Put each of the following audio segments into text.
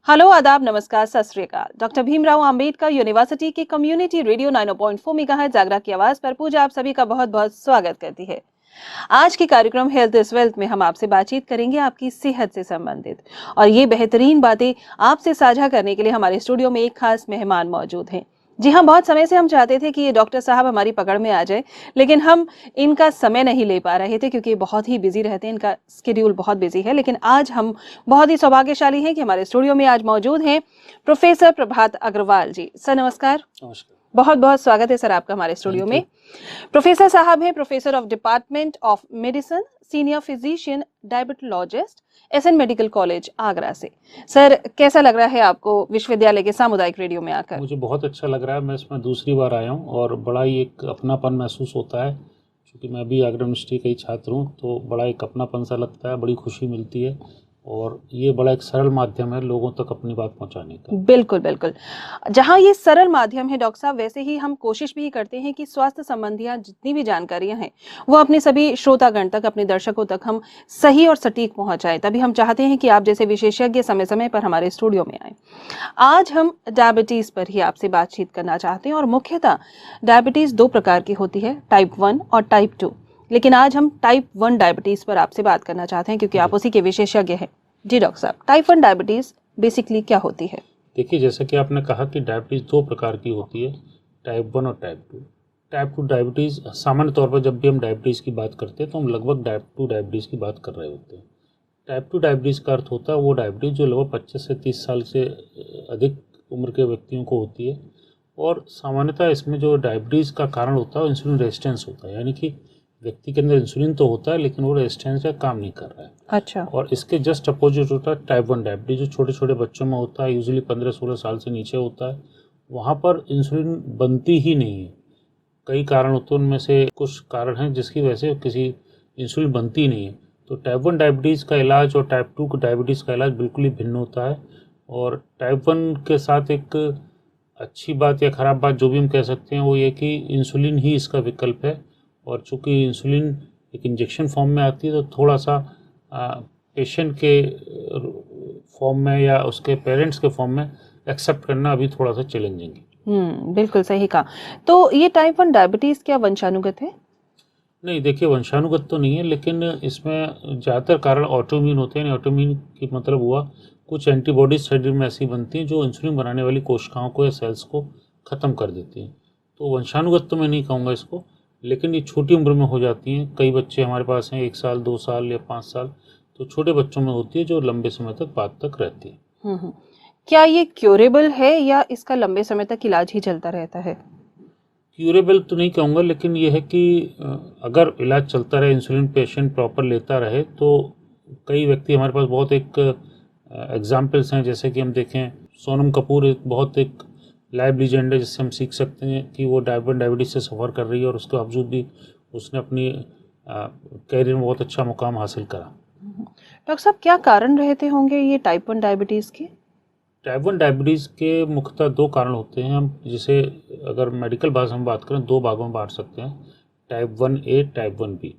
Hello, आदाब, नमस्कार, सत श्री अकाल। डॉक्टर भीमराव अंबेडकर यूनिवर्सिटी के कम्युनिटी रेडियो 90.4 मेगाहर्ट्ज जागरा की आवाज पर पूजा आप सभी का बहुत बहुत स्वागत करती है। आज के कार्यक्रम हेल्थ इज वेल्थ में हम आपसे बातचीत करेंगे आपकी सेहत से संबंधित, और ये बेहतरीन बातें आपसे साझा करने के लिए हमारे स्टूडियो में एक खास मेहमान मौजूद हैं। जी हाँ, बहुत समय से हम चाहते थे कि ये डॉक्टर साहब हमारी पकड़ में आ जाए, लेकिन हम इनका समय नहीं ले पा रहे थे क्योंकि बहुत ही बिजी रहते हैं, इनका शेड्यूल बहुत बिजी है। लेकिन आज हम बहुत ही सौभाग्यशाली हैं कि हमारे स्टूडियो में आज मौजूद हैं प्रोफेसर प्रभात अग्रवाल जी। सर नमस्कार। नमस्कार। बहुत बहुत स्वागत है सर आपका हमारे स्टूडियो में। प्रोफेसर साहब हैं professor of department of medicine, senior physician, diabetologist, SN medical college Agra से। सर कैसा लग रहा है आपको विश्वविद्यालय के सामुदायिक रेडियो में आकर? मुझे बहुत अच्छा लग रहा है। मैं इसमें दूसरी बार आया हूँ और बड़ा ही एक अपनापन महसूस होता है, क्योंकि मैं भी आगरा यूनिवर्सिटी का ही छात्र हूँ, तो बड़ा एक अपनापन सा लगता है, बड़ी खुशी मिलती है। और ये बड़ा एक सरल माध्यम है लोगों तक अपनी बात पहुंचाने का। बिल्कुल बिल्कुल। जहां ये सरल माध्यम है डॉक्टर साहब, वैसे ही हम कोशिश भी करते हैं कि स्वास्थ्य संबंधी जितनी भी जानकारियां हैं वो अपने सभी श्रोतागण तक, अपने दर्शकों तक हम सही और सटीक पहुंचाएं। तभी हम चाहते हैं कि आप जैसे विशेषज्ञ समय समय पर हमारे स्टूडियो में आए। आज हम डायबिटीज पर ही आपसे बातचीत करना चाहते हैं, और मुख्यतः डायबिटीज दो प्रकार की होती है, टाइप 1 और टाइप 2। लेकिन आज हम टाइप 1 डायबिटीज पर आपसे बात करना चाहते हैं क्योंकि आप उसी के विशेषज्ञ हैं। जी डॉक्टर साहब, टाइप 1 डायबिटीज बेसिकली क्या होती है? देखिए, जैसा कि आपने कहा कि डायबिटीज़ दो प्रकार की होती है, टाइप 1 और टाइप 2। टाइप 2 डायबिटीज़, सामान्य तौर पर जब भी हम डायबिटीज़ की बात करते हैं तो हम लगभग टाइप 2 डायबिटीज़ की बात कर रहे होते हैं। टाइप 2 डायबिटीज़ का अर्थ होता है वो डायबिटीज़ जो लगभग 25 से 30 साल से अधिक उम्र के व्यक्तियों को होती है। और सामान्यतः इसमें जो डायबिटीज़ का कारण होता है वो इंसुलिन रेजिस्टेंस होता है, यानी कि व्यक्ति के अंदर इंसुलिन तो होता है लेकिन वो रेजिस्टेंस का काम नहीं कर रहा है। अच्छा। और इसके जस्ट अपोजिट होता है टाइप 1 डायबिटीज़, जो छोटे छोटे बच्चों में होता है, यूजुअली 15-16 साल से नीचे होता है। वहाँ पर इंसुलिन बनती ही नहीं है। कई कारण होते हैं, उनमें से कुछ कारण हैं जिसकी वजह से किसी इंसुलिन बनती नहीं है। तो टाइप 1 डायबिटीज़ का इलाज और टाइप 2 डायबिटीज़ का इलाज बिल्कुल ही भिन्न होता है। और टाइप 1 के साथ एक अच्छी बात या ख़राब बात जो भी हम कह सकते हैं वो ये कि इंसुलिन ही इसका विकल्प है। और चूँकि इंसुलिन एक इंजेक्शन फॉर्म में आती है तो थोड़ा सा पेशेंट के फॉर्म में या उसके पेरेंट्स के फॉर्म में एक्सेप्ट करना अभी थोड़ा सा चैलेंजिंग है। बिल्कुल सही कहा। तो ये टाइप 1 डायबिटीज क्या वंशानुगत है? नहीं, देखिए, वंशानुगत तो नहीं है, लेकिन इसमें ज़्यादातर कारण ऑटोइम्यून होते हैं। ऑटोइम्यून की मतलब हुआ कुछ एंटीबॉडीज शरीर में ऐसी बनती हैं जो इंसुलिन बनाने वाली कोशिकाओं को या सेल्स को ख़त्म कर देती हैं। तो वंशानुगत तो मैं नहीं कहूँगा इसको, लेकिन ये छोटी उम्र में हो जाती हैं। कई बच्चे हमारे पास हैं 1 साल, 2 साल या 5 साल, तो छोटे बच्चों में होती है जो लंबे समय तक बाद तक रहती है। क्या ये क्योरेबल है या इसका लंबे समय तक इलाज ही चलता रहता है? क्यूरेबल तो नहीं कहूँगा, लेकिन यह है कि अगर इलाज चलता रहे, इंसुलिन पेशेंट प्रॉपर लेता रहे, तो कई व्यक्ति हमारे पास बहुत एक एग्जाम्पल्स हैं। जैसे कि हम देखें, सोनम कपूर एक लाइव लीजेंड है जिससे हम सीख सकते हैं कि वो डायबिटीज़ से सफ़र कर रही है और उसके बावजूद भी उसने अपनी कैरियर में बहुत अच्छा मुकाम हासिल करा। डॉक्टर साहब, क्या कारण रहते होंगे ये टाइप 1 डायबिटीज के? टाइप 1 डायबिटीज़ के मुख्यतः 2 कारण होते हैं। हम जिसे अगर मेडिकल भाषा में बात करें 2 भागों में बांट सकते हैं, type 1A, type 1B।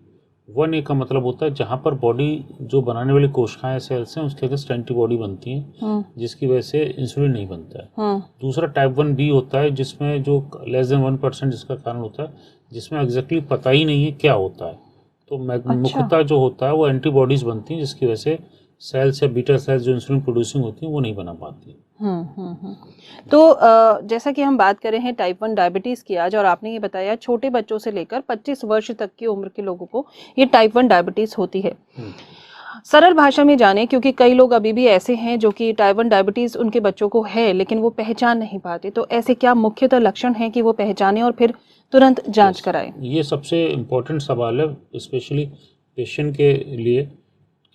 1A का मतलब होता है जहाँ पर बॉडी जो बनाने वाली कोशिकाएं सेल्स हैं उसके अगेंस्ट एंटीबॉडी बनती हैं, जिसकी वजह से इंसुलिन नहीं बनता है। दूसरा टाइप 1B होता है जिसमें जो लेस देन 1% जिसका कारण होता है, जिसमें एग्जैक्टली पता ही नहीं है क्या होता है। तो मुख्यतः जो होता है वो एंटीबॉडीज बनती हैं, जिसकी वजह से सेल्स या बीटा सेल्स जो इंसुलिन प्रोड्यूसिंग होती हैं वो नहीं बना पाती। तो जैसा कि हम बात कर रहे हैं टाइप 1 डायबिटीज की आज, और आपने ये बताया छोटे बच्चों से लेकर 25 वर्ष तक की उम्र के लोगों को ये टाइप 1 डायबिटीज होती है। सरल भाषा में जाने, क्योंकि कई लोग अभी भी ऐसे हैं जो कि टाइप 1 डायबिटीज उनके बच्चों को है लेकिन वो पहचान नहीं पाते। तो ऐसे क्या मुख्यतः लक्षण हैं कि वो पहचाने और फिर तुरंत जांच कराएं? ये सबसे इम्पोर्टेंट सवाल है, स्पेशली पेशेंट के लिए,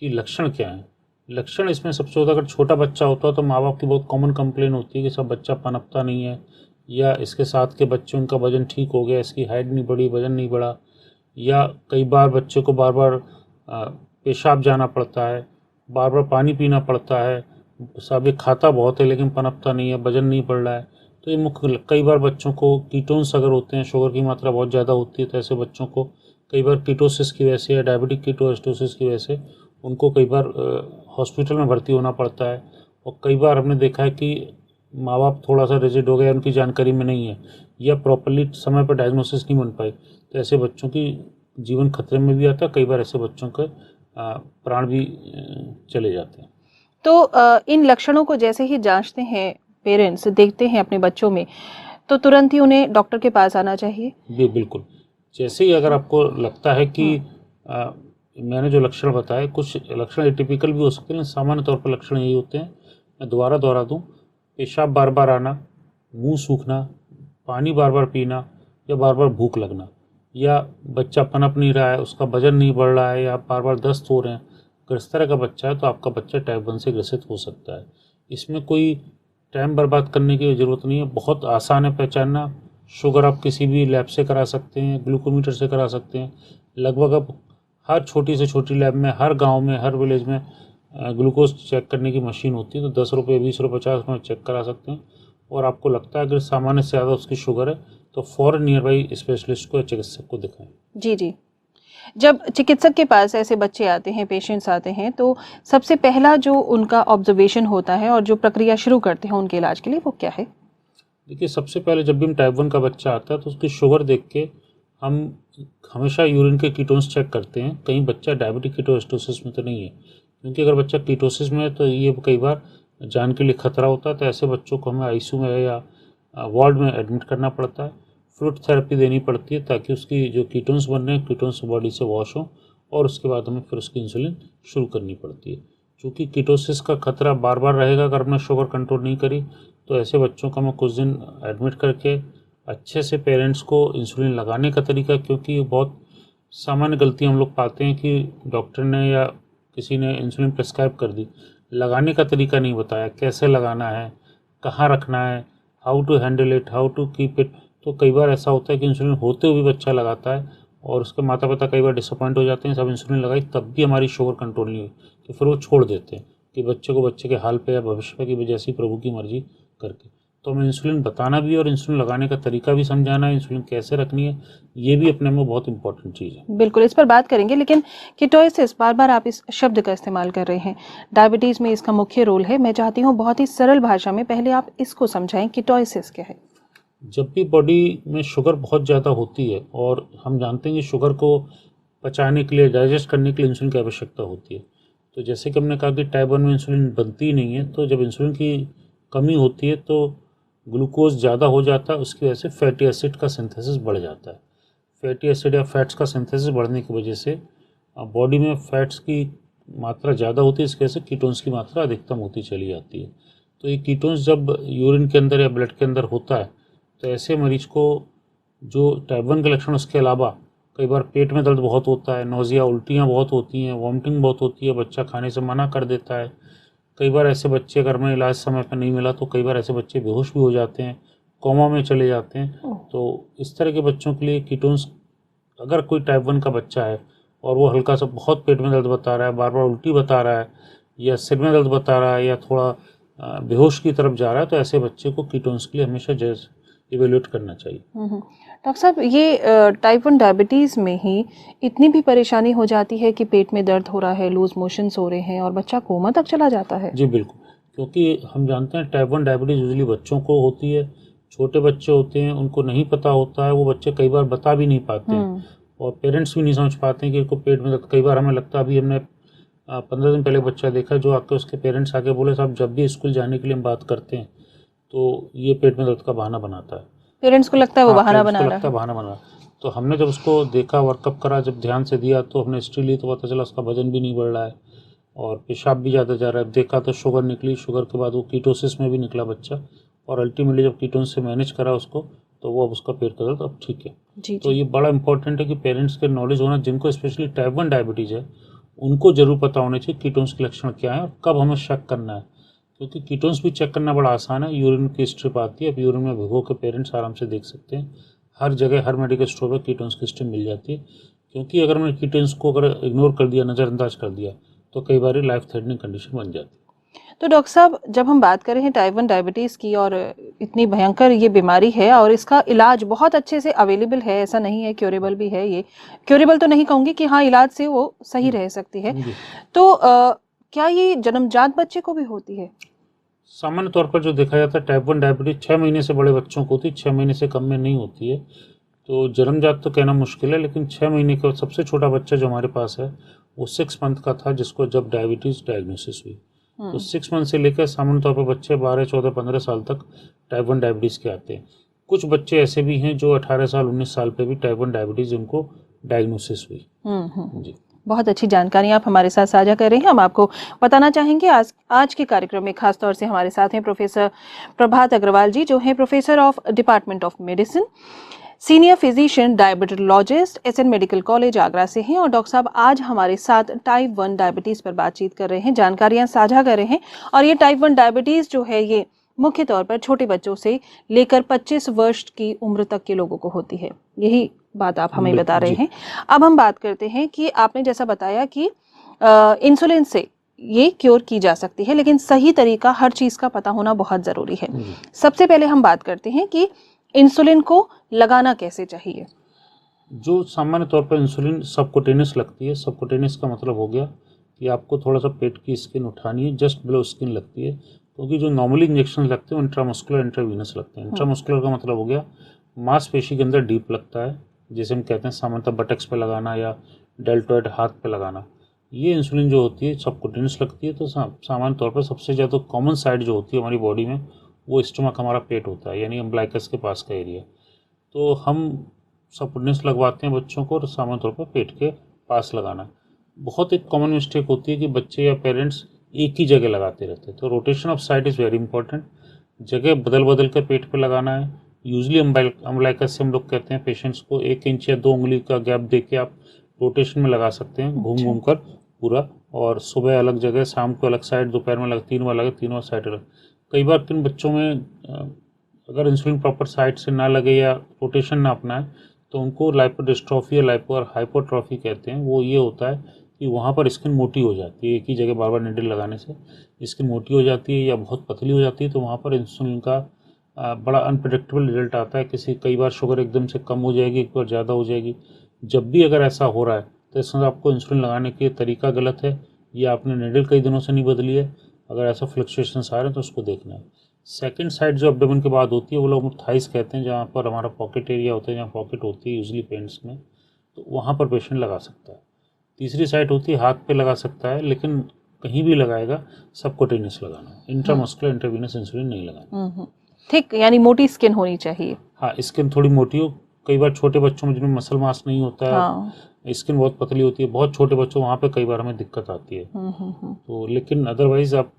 कि लक्षण क्या है। लक्षण इसमें सबसे होता है, अगर छोटा बच्चा होता है तो माँ बाप की बहुत कॉमन कंप्लेन होती है कि सब बच्चा पनपता नहीं है, या इसके साथ के बच्चे उनका वजन ठीक हो गया, इसकी हाइट नहीं बढ़ी, वजन नहीं बढ़ा, या कई बार बच्चे को बार बार पेशाब जाना पड़ता है, बार बार पानी पीना पड़ता है, सब खाता बहुत है लेकिन पनपता नहीं है, वजन नहीं बढ़ रहा है। तो ये मुख्य, कई बार बच्चों को कीटोन्स अगर होते हैं, शुगर की मात्रा बहुत ज़्यादा होती है, तो ऐसे बच्चों को कई बार कीटोसिस की वजह से या डायबिटिक कीटोएसिडोसिस की वजह से उनको कई बार हॉस्पिटल में भर्ती होना पड़ता है। और कई बार हमने देखा है कि माँ बाप थोड़ा सा रिजिड हो गया, उनकी जानकारी में नहीं है या प्रॉपरली समय पर डायग्नोसिस नहीं बन पाई, तो ऐसे बच्चों की जीवन खतरे में भी आता है। कई बार ऐसे बच्चों के प्राण भी चले जाते हैं। तो इन लक्षणों को जैसे ही जांचते हैं पेरेंट्स, देखते हैं अपने बच्चों में, तो तुरंत ही उन्हें डॉक्टर के पास आना चाहिए। जी बिल्कुल। जैसे ही अगर आपको लगता है कि मैंने जो लक्षण बताए, कुछ लक्षण एटिपिकल भी हो सकते हैं, लेकिन सामान्य तौर पर लक्षण यही होते हैं। मैं दोबारा दोहरा दूँ, पेशाब बार बार आना, मुंह सूखना, पानी बार बार पीना या बार बार भूख लगना, या बच्चा पनप नहीं रहा है, उसका वजन नहीं बढ़ रहा है, या बार बार दस्त हो रहे हैं, अगर इस तरह का बच्चा है तो आपका बच्चा टाइप 1 से ग्रसित हो सकता है। इसमें कोई टाइम बर्बाद करने की ज़रूरत नहीं है, बहुत आसान है पहचानना। शुगर आप किसी भी लैब से करा सकते हैं, ग्लूकोमीटर से करा सकते हैं। लगभग अब हर छोटी से छोटी लैब में, हर गांव में, हर विलेज में ग्लूकोज चेक करने की मशीन होती है, तो 10 रुपये, 20 रुपये, 50 रुपये में चेक करा सकते हैं। और आपको लगता है अगर सामान्य से ज़्यादा उसकी शुगर है तो फ़ौरन नियर बाई स्पेशलिस्ट को या चिकित्सक को दिखाएं। जी जी। जब चिकित्सक के पास ऐसे बच्चे आते हैं, पेशेंट्स आते हैं, तो सबसे पहला जो उनका ऑब्जर्वेशन होता है और जो प्रक्रिया शुरू करते हैं उनके इलाज के लिए, वो क्या है? देखिए, सबसे पहले जब भी हम टाइप 1 का बच्चा आता है तो उसकी शुगर देख के हम हमेशा यूरिन के कीटोन्स चेक करते हैं, कहीं बच्चा डायबिटिक कीटोएसिडोसिस में तो नहीं है। क्योंकि अगर बच्चा कीटोसिस में है तो ये कई बार जान के लिए खतरा होता है, तो ऐसे बच्चों को हमें आईसीयू में या वार्ड में एडमिट करना पड़ता है। फ्रूट थेरेपी देनी पड़ती है ताकि उसकी जो कीटोन्स बन रहे हैं, कीटोन्स बॉडी से वॉश हो, और उसके बाद हमें फिर उसकी इंसुलिन शुरू करनी पड़ती है। क्योंकि कीटोसिस का खतरा बार बार रहेगा अगर हमने शुगर कंट्रोल नहीं करी, तो ऐसे बच्चों का मैं कुछ दिन एडमिट करके अच्छे से पेरेंट्स को इंसुलिन लगाने का तरीका, क्योंकि बहुत सामान्य गलती हम लोग पाते हैं कि डॉक्टर ने या किसी ने इंसुलिन प्रेस्क्राइब कर दी, लगाने का तरीका नहीं बताया, कैसे लगाना है, कहाँ रखना है, how to handle it, how to keep it. तो कई बार ऐसा होता है कि इंसुलिन होते हुए भी बच्चा लगाता है और उसके माता पिता कई बार डिसअपॉइंट हो जाते हैं, सब इंसुलिन लगाई तब भी हमारी शुगर कंट्रोल नहीं हुई, तो फिर वो छोड़ देते हैं कि बच्चे को बच्चे के हाल पे या भविष्य की वजह से प्रभु की मर्जी करके। तो हमें इंसुलिन बताना भी और इंसुलिन लगाने का तरीका भी समझाना है, इंसुलिन कैसे रखनी है, ये भी अपने में बहुत इंपॉर्टेंट चीज़ है। बिल्कुल, इस पर बात करेंगे, लेकिन कीटोसिस, बार बार आप इस शब्द का इस्तेमाल कर रहे हैं, डायबिटीज़ में इसका मुख्य रोल है। मैं चाहती हूँ बहुत ही सरल भाषा में पहले आप इसको समझाएं, कीटोसिस क्या है? जब भी बॉडी में शुगर बहुत ज़्यादा होती है, और हम जानते हैं कि शुगर को पचाने के लिए, डाइजेस्ट करने के लिए इंसुलिन की आवश्यकता होती है, तो जैसे कि हमने कहा कि टाइप 1 में इंसुलिन बनती ही नहीं है, तो जब इंसुलिन की कमी होती है तो ग्लूकोज ज़्यादा हो जाता है, उसकी वजह से फैटी एसिड का सिंथेसिस बढ़ जाता है। फैटी एसिड या फैट्स का सिंथेसिस बढ़ने की वजह से बॉडी में फैट्स की मात्रा ज़्यादा होती है, इसकी वजह से कीटोन्स की मात्रा अधिकतम होती चली जाती है। तो ये कीटोन्स जब यूरिन के अंदर या ब्लड के अंदर होता है, तो ऐसे मरीज को जो टाइप 1 के लक्षण, उसके अलावा कई बार पेट में दर्द बहुत होता है, नौजिया, उल्टियाँ बहुत होती हैं, वॉमिटिंग बहुत होती है, बच्चा खाने से मना कर देता है। कई बार ऐसे बच्चे, अगर हमें इलाज समय पर नहीं मिला तो कई बार ऐसे बच्चे बेहोश भी हो जाते हैं, कोमा में चले जाते हैं। तो इस तरह के बच्चों के लिए कीटोन्स, अगर कोई टाइप 1 का बच्चा है और वो हल्का सा बहुत पेट में दर्द बता रहा है, बार बार उल्टी बता रहा है, या सिर में दर्द बता रहा है, या थोड़ा बेहोश की तरफ जा रहा है, तो ऐसे बच्चे को कीटोन्स के लिए हमेशा इवेल्युएट करना चाहिए। डॉक्टर साहब, ये टाइप 1 डायबिटीज़ में ही इतनी भी परेशानी हो जाती है कि पेट में दर्द हो रहा है, लूज मोशंस हो रहे हैं और बच्चा कोमा तक चला जाता है? जी बिल्कुल, क्योंकि हम जानते हैं टाइप 1 डायबिटीज़ यूजुअली बच्चों को होती है, छोटे बच्चे होते हैं, उनको नहीं पता होता है, वो बच्चे कई बार बता भी नहीं पाते हैं, और पेरेंट्स भी नहीं समझ पाते हैं कि इनको पेट में दर्द। कई बार हमें लगता है, अभी हमने 15 दिन पहले बच्चा देखा जो आके, उसके पेरेंट्स आके बोले, साहब जब भी स्कूल जाने के लिए हम बात करते हैं तो ये पेट में दर्द का बहाना बनाता है। पेरेंट्स को लगता है वो बहाना बना रहा है। बहाना बना। तो हमने जब उसको देखा, वर्कअप करा, जब ध्यान से दिया, तो हमने हिस्ट्री ली, तो पता चला उसका वजन भी नहीं बढ़ रहा है और पेशाब भी ज़्यादा जा रहा है। देखा तो शुगर निकली, शुगर के बाद वो कीटोसिस में भी निकला बच्चा, और अल्टीमेटली जब कीटोन से मैनेज करा उसको, तो वो अब उसका पेट का दर्द अब ठीक है। तो ये बड़ा इंपॉर्टेंट है कि पेरेंट्स के नॉलेज होना, जिनको स्पेशली टाइप 1 डायबिटीज़ है उनको जरूर पता होना चाहिए कीटोन्स के लक्षण क्या है और कब हमें शक करना है, क्योंकि कीटोन्स भी चेक करना बड़ा आसान है। यूरिन की स्ट्रिप आती है, अब यूरिन में भिगो के पेरेंट्स आराम से देख सकते हैं, हर जगह हर मेडिकल स्टोर पर कीटोन्स की स्ट्रिप मिल जाती है। क्योंकि अगर मैंने कीटोन्स को अगर इग्नोर कर दिया, नज़रअंदाज कर दिया, तो कई बार लाइफ थ्रेटनिंग कंडीशन बन जाती है। तो डॉक्टर साहब, जब हम बात कर रहे हैं टाइप 1 डायबिटीज़ की, और इतनी भयंकर ये बीमारी है और इसका इलाज बहुत अच्छे से अवेलेबल है, ऐसा नहीं है, क्योरेबल भी है, ये क्योरेबल तो नहीं कहूँगी कि हाँ, इलाज से वो सही रह सकती है, तो क्या ये जन्मजात बच्चे को भी होती है? सामान्य तौर पर जो देखा जाता है टाइप 1 डायबिटीज 6 महीने से बड़े बच्चों को होती है, 6 महीने से कम में नहीं होती है। तो जन्मजात तो कहना मुश्किल है, लेकिन 6 महीने का सबसे छोटा बच्चा जो हमारे पास है वो 6 मंथ का था जिसको जब डायबिटीज़ डायग्नोसिस हुई। तो 6 मंथ से लेकर सामान्य तौर पर बच्चे 12, 14, 15 साल तक टाइप 1 डायबिटीज़ के आते हैं। कुछ बच्चे ऐसे भी हैं जो 18 साल 19 साल पे भी टाइप 1 डायबिटीज़ उनको डायग्नोसिस हुई। जी, बहुत अच्छी जानकारी आप हमारे साथ साझा कर रहे हैं। हम आपको बताना चाहेंगे आज के कार्यक्रम में खास तौर से हमारे साथ हैं प्रोफेसर प्रभात अग्रवाल जी, जो हैं professor of department of medicine, senior physician diabetologist, SN medical college Agra से हैं। और डॉक्टर साहब आज हमारे साथ टाइप 1 डायबिटीज़ पर बातचीत कर रहे हैं, जानकारियां साझा कर रहे हैं। और ये टाइप 1 डायबिटीज़ जो है ये मुख्य तौर पर छोटे बच्चों से लेकर 25 वर्ष की उम्र तक के लोगों को होती है, यही बात आप हमें बता रहे हैं। अब हम बात करते हैं कि आपने जैसा बताया कि इंसुलिन से ये क्योर की जा सकती है, लेकिन सही तरीका हर चीज़ का पता होना बहुत ज़रूरी है। सबसे पहले हम बात करते हैं कि इंसुलिन को लगाना कैसे चाहिए। जो सामान्य तौर पर इंसुलिन सबकुटेनियस लगती है। सबकुटेनियस का मतलब हो गया कि आपको थोड़ा सा पेट की स्किन उठानी है, जस्ट बिलो स्किन लगती है, क्योंकि जो नॉर्मली इंजेक्शन लगते हैं वो इंट्रामस्कुलर इंट्रावीनस लगते हैं। इंट्रामस्कुलर का मतलब हो गया मांसपेशी के अंदर डीप लगता है, जैसे हम कहते हैं सामान्यतः बटक्स पे लगाना या डेल्टॉइड हाथ पे लगाना। ये इंसुलिन जो होती है सबकुटेनियस लगती है। तो सामान्य तौर पर सबसे ज़्यादा कॉमन साइड जो होती है हमारी बॉडी में वो स्टमक हमारा पेट होता है, यानी अम्बलाइकस के पास का एरिया। तो हम सबकुटेनियस लगवाते हैं बच्चों को, और सामान्य तौर पर पेट के पास लगाना। बहुत एक कॉमन मिस्टेक होती है कि बच्चे या पेरेंट्स एक ही जगह लगाते रहते हैं। तो rotation of side is very important. जगह बदल बदल कर पेट पे लगाना है। यूजली अम्बलाइकस से हम लोग कहते हैं पेशेंट्स को 1 इंच या 2 उंगली का गैप दे के आप रोटेशन में लगा सकते हैं, घूम घूम कर पूरा। और सुबह अलग जगह, शाम को अलग साइड, दोपहर में अलग, 3 बार लगे, तीनों साइड अलग। कई बार किन बच्चों में अगर इंसुलिन प्रॉपर साइड से ना लगे या रोटेशन ना अपनाए तो उनको लाइपोडिस्ट्रोफी या लाइपो और हाइपोट्रॉफी कहते हैं। वो ये होता है कि वहाँ पर स्किन मोटी हो जाती है, एक ही जगह बार बार निडल लगाने से स्किन मोटी हो जाती है या बहुत पतली हो जाती है। तो वहाँ पर इंसुलिन का बड़ा अनप्रेडिक्टेबल रिजल्ट आता है। कई बार शुगर एकदम से कम हो जाएगी, एक बार ज़्यादा हो जाएगी। जब भी अगर ऐसा हो रहा है तो इसमें आपको इंसुलिन लगाने के तरीका गलत है या आपने निडल कई दिनों से नहीं बदली है। अगर ऐसा फ्लक्चुएशंस आ रहे हैं तो उसको देखना है। सेकंड साइड जो एब्डोमेन के बाद होती है वो लोग थाइस कहते हैं, जहाँ पर हमारा पॉकेट एरिया होता है, जहाँ पॉकेट होती है यूजली पेंट्स में, तो वहाँ पर पेशेंट लगा सकता है। तीसरी साइड होती है हाथ पे लगा सकता है, लेकिन कहीं भी लगाएगा सबकुटेनियस लगाना, इंट्रामस्कुलर इंट्रावीनस इंसुलिन नहीं लगाना। ठीक, यानी मोटी स्किन होनी चाहिए। हाँ, स्किन थोड़ी मोटी हो। कई बार छोटे बच्चों में जिनमें मसल मास नहीं होता है, स्किन बहुत पतली होती है, बहुत छोटे बच्चों, वहाँ पे कई बार हमें दिक्कत आती है। तो लेकिन अदरवाइज आप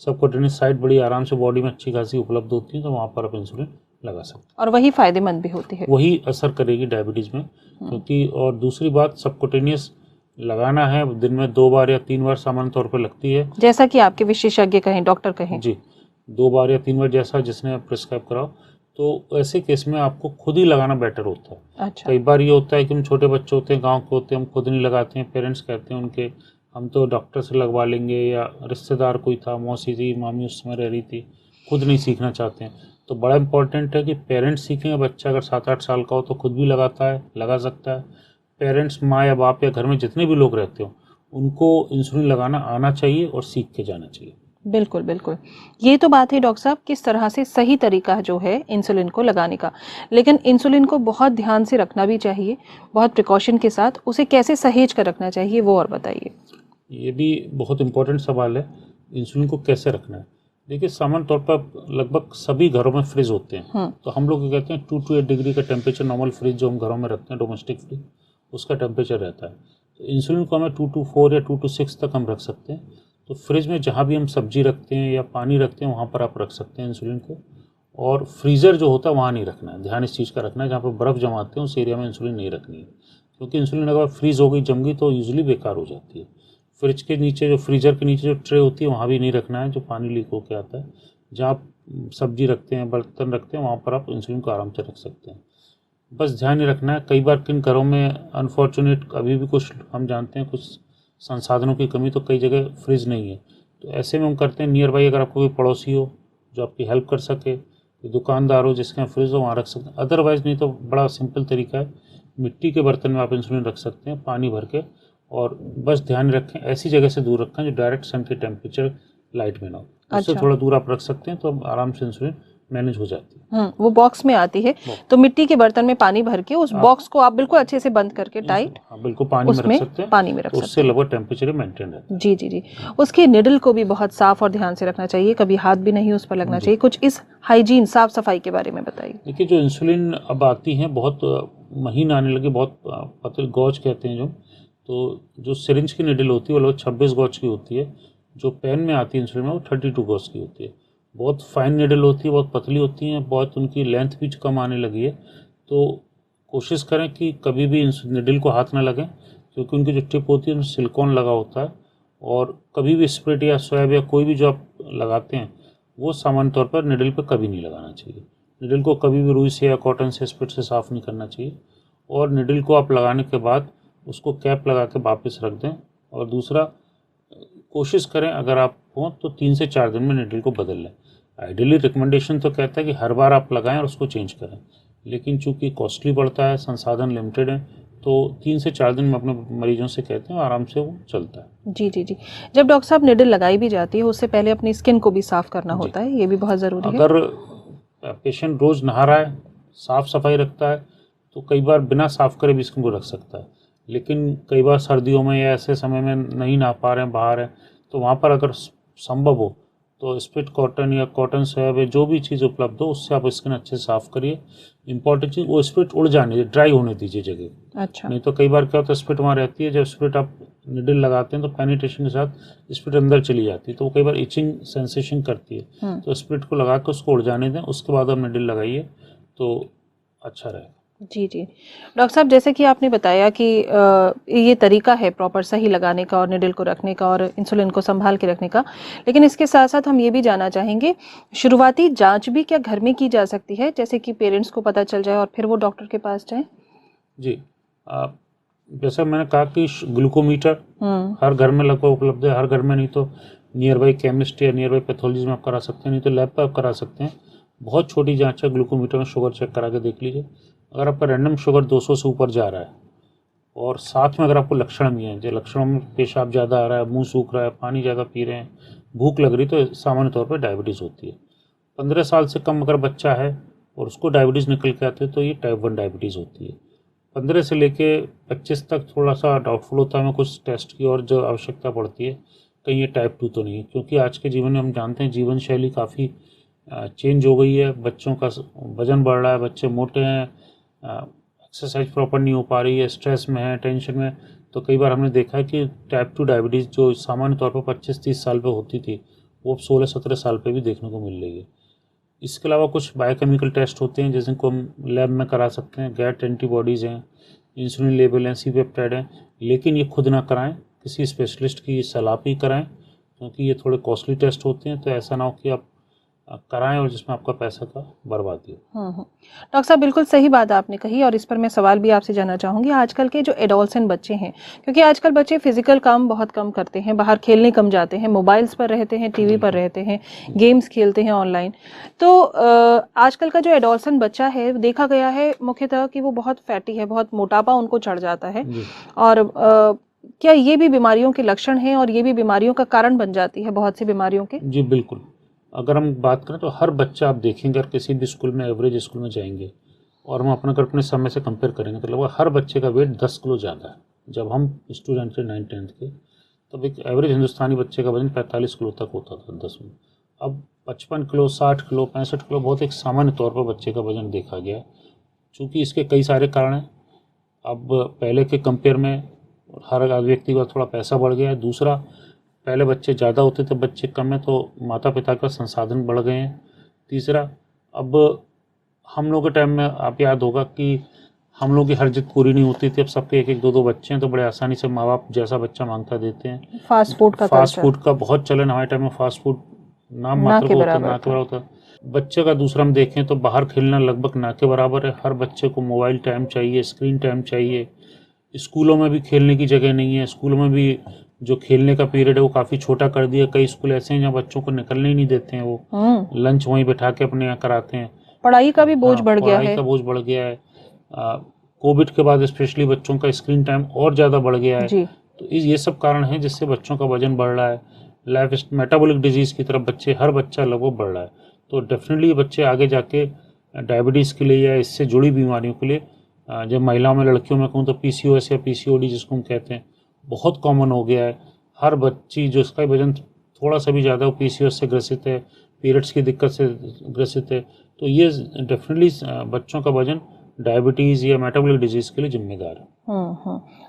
सबकुटेनियस साइड बड़ी आराम से बॉडी में अच्छी खासी उपलब्ध होती है, तो वहाँ पर आप इंसुलिन लगा सकते हैं और वही फायदेमंद भी होती है, वही असर करेगी डायबिटीज़ में। क्योंकि और दूसरी बात, सबकुटेनियस लगाना है दिन में 2 बार या 3 बार सामान्य तौर पर लगती है, जैसा कि आपके विशेषज्ञ कहें, डॉक्टर कहें। जी, 2 बार या 3 बार जैसा जिसने प्रिस्क्राइब कराओ। तो ऐसे केस में आपको खुद ही लगाना बेटर होता है। अच्छा। कई बार ये होता है कि हम छोटे बच्चे होते हैं, गांव के होते हैं, हम खुद नहीं लगाते हैं, पेरेंट्स कहते हैं उनके हम तो डॉक्टर से लगवा लेंगे, या रिश्तेदार कोई था, मौसी थी, मामी उस समय रह रही थी, खुद नहीं सीखना चाहते हैं। तो बड़ा इंपॉर्टेंट है कि पेरेंट्स सीखें। बच्चा अगर 7-8 साल का हो तो खुद भी लगा सकता है। पेरेंट्स, माँ या बाप या घर में जितने भी लोग रहते हो उनको इंसुलिन लगाना आना चाहिए और सीख के जाना चाहिए। बिल्कुल बिल्कुल, ये तो बात है डॉक्टर साहब किस तरह से सही तरीका जो है इंसुलिन को लगाने का, लेकिन इंसुलिन को बहुत ध्यान से रखना भी चाहिए, बहुत प्रिकॉशन के साथ। उसे कैसे सहेज कर रखना चाहिए वो और बताइए। ये भी बहुत इंपॉर्टेंट सवाल है, इंसुलिन को कैसे रखना है। देखिए, सामान्य तौर पर लगभग सभी घरों में फ्रिज होते हैं। तो हम लोग कहते हैं 2 to 8 डिग्री का टेम्परेचर नॉर्मल फ्रिज जो हम घरों में रखते हैं, डोमेस्टिक फ्रिज, उसका टेम्परेचर रहता है। तो इंसुलिन को हमें 2 to 4 या 2 to 6 तक हम रख सकते हैं। तो फ्रिज में जहाँ भी हम सब्जी रखते हैं या पानी रखते हैं वहाँ पर आप रख सकते हैं इंसुलिन को। और फ्रीज़र जो होता है वहाँ नहीं रखना है। ध्यान इस चीज़ का रखना है, जहाँ पर बर्फ़ जमाते हैं उस एरिया में इंसुलिन नहीं रखनी है, क्योंकि इंसुलिन अगर फ्रीज़ हो गई, जम गई, तो यूजुअली बेकार हो जाती है। फ्रिज के नीचे जो, फ्रीज़र के नीचे जो ट्रे होती है वहाँ भी नहीं रखना है, जो पानी लीक होकर आता है। जहाँ आप सब्जी रखते हैं, बर्तन रखते हैं, वहाँ पर आप इंसुलिन को आराम से रख सकते हैं। बस ध्यान रखना है। कई बार किन घरों में अनफॉर्चुनेट अभी भी कुछ हम जानते हैं, कुछ संसाधनों की कमी, तो कई जगह फ्रिज नहीं है। तो ऐसे में हम करते हैं, नियर बाई अगर आपको कोई पड़ोसी हो जो आपकी हेल्प कर सके, कोई दुकानदार हो जिसके यहाँ फ्रिज हो, वहाँ रख सकते हैं। अदरवाइज़ नहीं तो बड़ा सिंपल तरीका है, मिट्टी के बर्तन में आप इंसुलिन रख सकते हैं, पानी भर के। और बस ध्यान रखें, ऐसी जगह से दूर रखें जो डायरेक्ट सन के टेम्परेचर लाइट में ना हो। उससे अच्छा। थोड़ा दूर आप रख सकते हैं, तो अब आराम से इंसुलिन मैनेज हो जाती है। वो बॉक्स में आती है, तो मिट्टी के बर्तन में पानी भर के उस आप बॉक्स को आप बिल्कुल अच्छे से बंद करके टाइट हाँ बिल्कुल पानी में रख उसमें सकते हैं, पानी में रख तो सकते उससे हैं। लगभग टेम्परेचर मेंटेन रहता है। जी जी जी। उसकी निडल को भी बहुत साफ और ध्यान से रखना चाहिए, कभी हाथ भी नहीं उस पर लगना जी। चाहिए। कुछ इस हाइजीन साफ सफाई के बारे में बताइए। देखिए, जो इंसुलिन अब आती हैं बहुत महीन आने लगी, बहुत पतली गॉज कहते हैं जो, तो जो सिरिंज की निडल होती है वो लगभग 26 गॉज की होती है। जो पेन में आती है इंसुलिन में वो 32 गॉज की होती है। बहुत फाइन निडल होती है, बहुत पतली होती हैं, बहुत उनकी लेंथ भी कम आने लगी है। तो कोशिश करें कि कभी भी निडल को हाथ ना लगें, क्योंकि उनकी जो टिप होती है उसमें सिलिकॉन लगा होता है। और कभी भी स्प्रिट या स्वैब या कोई भी जो आप लगाते हैं वो सामान्य तौर पर निडल पर कभी नहीं लगाना चाहिए। निडल को कभी भी रुई से या कॉटन से स्प्रिट से साफ़ नहीं करना चाहिए। और निडल को आप लगाने के बाद उसको कैप लगा के वापस रख दें। और दूसरा, कोशिश करें अगर आप हों तो 3 से 4 दिन में निडल को बदल लें। आइडियली रिकमेंडेशन तो कहता है कि हर बार आप लगाएं और उसको चेंज करें, लेकिन चूंकि कॉस्टली पड़ता है, संसाधन लिमिटेड है, तो 3 से 4 दिन में अपने मरीजों से कहते हैं, आराम से वो चलता है। जी जी जी। जब डॉक्टर साहब निडल लगाई भी जाती है उससे पहले अपनी स्किन को भी साफ करना जी। होता है, ये भी बहुत ज़रूरी है। अगर पेशेंट रोज़ नहा रहा है, साफ़ सफाई रखता है, तो कई बार बिना साफ़ करे भी स्किन को रख सकता है। लेकिन कई बार सर्दियों में या ऐसे समय में नहीं नहा पा रहे हैं, बाहर हैं, तो वहाँ पर अगर संभव हो तो स्पिट कॉटन या कॉटन स्वैब या जो भी चीज़ उपलब्ध हो उससे आप स्किन अच्छे से साफ़ करिए। इंपॉर्टेंट चीज़, वो स्पिट उड़ जाने दीजिए, ड्राई होने दीजिए जगह। अच्छा। नहीं तो कई बार क्या होता है, स्पिट वहाँ रहती है, जब स्पिट आप निडल लगाते हैं तो पेनिट्रेशन के साथ स्पिट अंदर चली जाती है, तो वो कई बार इचिंग सेंसेशन करती है। तो स्पिट को लगा के उसको उड़ जाने दें, उसके बाद आप निडल लगाइए तो अच्छा रहेगा। जी जी। डॉक्टर साहब, जैसे कि आपने बताया कि ये तरीका है प्रॉपर सही लगाने का और निडल को रखने का और इंसुलिन को संभाल के रखने का, लेकिन इसके साथ साथ हम ये भी जानना चाहेंगे, शुरुआती जांच भी क्या घर में की जा सकती है, जैसे कि पेरेंट्स को पता चल जाए और फिर वो डॉक्टर के पास जाए? जी, जैसा मैंने कहा कि ग्लूकोमीटर हर घर में लगभग उपलब्ध है। हर घर में नहीं तो नियर बाई केमिस्ट या नियर बाई पैथोलॉजी में आप करा सकते हैं, नहीं तो लैब पर आप करा सकते हैं। बहुत छोटी जांच है, ग्लूकोमीटर में शुगर चेक करा के देख लीजिए। अगर आपका रैंडम शुगर 200 से ऊपर जा रहा है और साथ में अगर आपको लक्षण भी हैं, जो लक्षणों में पेशाब ज़्यादा आ रहा है, मुंह सूख रहा है, पानी ज़्यादा पी रहे हैं, भूख लग रही, तो सामान्य तौर पर डायबिटीज़ होती है। 15 साल से कम अगर बच्चा है और उसको डायबिटीज़ निकल के आती है तो ये टाइप 1 डायबिटीज़ होती है। 15 से लेके 25 तक थोड़ा सा डाउटफुल होता है, हमें कुछ टेस्ट की और जो आवश्यकता पड़ती है, कहीं ये टाइप 2 तो नहीं है, क्योंकि आज के जीवन में हम जानते हैं जीवन शैली काफ़ी चेंज हो गई है। बच्चों का वजन बढ़ रहा है, बच्चे मोटे हैं, एक्सरसाइज प्रॉपर नहीं हो पा रही है, स्ट्रेस में है, टेंशन में। तो कई बार हमने देखा है कि टाइप 2 डायबिटीज़ जो सामान्य तौर पर 25-30 साल पे होती थी, वो अब 16-17 साल पे भी देखने को मिल रही है। इसके अलावा कुछ बायोकेमिकल टेस्ट होते हैं जिनको हम लैब में करा सकते हैं। गैट एंटीबॉडीज़ हैं, इंसुलिन लेवल हैं, सी पेप्टाइड हैं, लेकिन ये खुद ना कराएं, किसी स्पेशलिस्ट की सलाह भी कराएं, क्योंकि ये थोड़े कॉस्टली टेस्ट होते हैं। तो ऐसा ना हो कि आप कराएं और जिसमें आपका पैसा का बर्बादी हो। डॉक्टर साहब, बिल्कुल सही बात आपने कही और इस पर मैं सवाल भी आपसे जानना चाहूँगी। आजकल के जो एडोलसेंट बच्चे हैं, क्योंकि आजकल बच्चे फिजिकल काम बहुत कम करते हैं, बाहर खेलने कम जाते हैं, मोबाइल्स पर रहते हैं, टीवी पर रहते हैं, गेम्स खेलते हैं ऑनलाइन, तो आजकल का जो एडोलसेंट बच्चा है देखा गया है मुख्यतः कि वो बहुत फैटी है, बहुत मोटापा उनको चढ़ जाता है। और क्या ये भी बीमारियों के लक्षण हैं और ये भी बीमारियों का कारण बन जाती है, बहुत सी बीमारियों के? जी बिल्कुल। अगर हम बात करें तो हर बच्चा आप देखेंगे, अगर किसी भी स्कूल में एवरेज स्कूल में जाएंगे और हम अपने समय से कंपेयर करेंगे तो लगभग हर बच्चे का वेट 10 किलो ज़्यादा है। जब हम स्टूडेंट थे 9th-10th के, तब एक एवरेज हिंदुस्तानी बच्चे का वजन 45 किलो तक होता था 10 में। अब 55 किलो, 60 किलो, 65 किलो बहुत एक सामान्य तौर पर बच्चे का वजन देखा गया। चूँकि इसके कई सारे कारण हैं। अब पहले के कंपेयर में हर व्यक्ति का थोड़ा पैसा बढ़ गया है। दूसरा, पहले बच्चे ज़्यादा होते थे, बच्चे कम है, तो माता पिता का संसाधन बढ़ गए हैं। तीसरा, अब हम लोग के टाइम में आप याद होगा कि हम लोग की हर जिद पूरी नहीं होती थी। अब सबके 1-1, 2-2 बच्चे हैं, तो बड़े आसानी से माँ बाप जैसा बच्चा मांगता देते हैं। फास्ट फूड का बहुत चलन, हमारे टाइम में फास्ट फूड नाम मात्र को होता, ना के बराबर होता। बच्चे का दूसरा हम देखें तो बाहर खेलना लगभग ना के बराबर है। हर बच्चे को मोबाइल टाइम चाहिए, स्क्रीन टाइम चाहिए। स्कूलों में भी खेलने की जगह नहीं है। स्कूलों में भी जो खेलने का पीरियड है वो काफ़ी छोटा कर दिया। कई स्कूल ऐसे हैं जहाँ बच्चों को निकलने ही नहीं देते हैं, वो लंच वहीं बैठा के अपने यहाँ कराते हैं। पढ़ाई का भी बोझ बढ़ गया है। पढ़ाई का बोझ बढ़ गया है। कोविड के बाद स्पेशली बच्चों का स्क्रीन टाइम और ज़्यादा बढ़ गया है। तो ये सब कारण हैं जिससे बच्चों का वजन बढ़ रहा है। लाइफ मेटाबॉलिक डिजीज़ की तरफ हर बच्चा लगभग बढ़ रहा है। तो डेफिनेटली बच्चे आगे जाके डायबिटीज़ के लिए या इससे जुड़ी बीमारियों के लिए, जब महिलाओं में लड़कियों में कहूँ तो पीसीओएस या पीसीओडी जिसको हम कहते हैं, बहुत कॉमन हो गया है। हर बच्ची जो उसका वजन थोड़ा सा भी ज़्यादा, वो पीसीओएस से ग्रसित है, पीरियड्स की दिक्कत से ग्रसित है। तो ये डेफिनेटली बच्चों का वजन डायबिटीज़ या मेटाबॉलिक डिजीज़ के लिए जिम्मेदार है।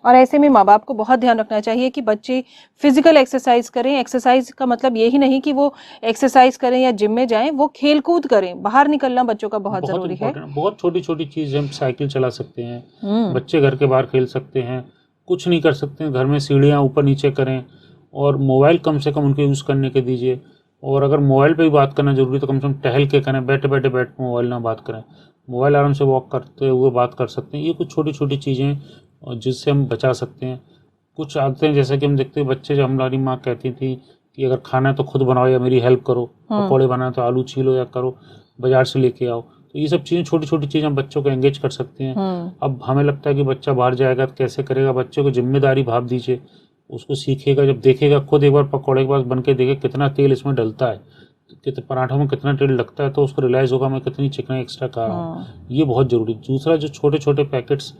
और ऐसे में माँ बाप को बहुत ध्यान रखना चाहिए कि बच्चे फिजिकल एक्सरसाइज करें। एक्सरसाइज का मतलब यही नहीं कि वो एक्सरसाइज करें या जिम में जाएं, वो खेल कूद करें। बाहर निकलना बच्चों का बहुत जरूरी है। बहुत छोटी छोटी चीज़, हम साइकिल चला सकते हैं, बच्चे घर के बाहर खेल सकते हैं, कुछ नहीं कर सकते हैं घर में सीढ़ियाँ ऊपर नीचे करें, और मोबाइल कम से कम उनको यूज़ करने के दीजिए। और अगर मोबाइल पे भी बात करना जरूरी तो कम से कम टहल के करें, बैठे बैठे मोबाइल ना बात करें। मोबाइल आराम से वॉक करते हुए बात कर सकते हैं। ये कुछ छोटी छोटी चीज़ें जिससे हम बचा सकते हैं। कुछ आदतें जैसे कि हम देखते हैं बच्चे, जो हमारी माँ कहती थी कि अगर खाना है तो खुद बनाओ या मेरी हेल्प करो, पकौड़े बनाए तो आलू छीलो या करो, बाजार से लेके आओ। तो ये सब चीज़ें, छोटी छोटी चीज़ें हम बच्चों को एंगेज कर सकते हैं। अब हमें लगता है कि बच्चा बाहर जाएगा तो कैसे करेगा, बच्चे को जिम्मेदारी भाव दीजिए, उसको सीखेगा। जब देखेगा खुद एक बार पकौड़े के पास बन के देखे कितना तेल इसमें डलता है, कितने पराठों में कितना तेल लगता है, तो उसको रियलाइज़ होगा मैं कितनी चिकनाई एक्स्ट्रा खा रहा हूँ। ये बहुत ज़रूरी। दूसरा, जो छोटे छोटे पैकेट्स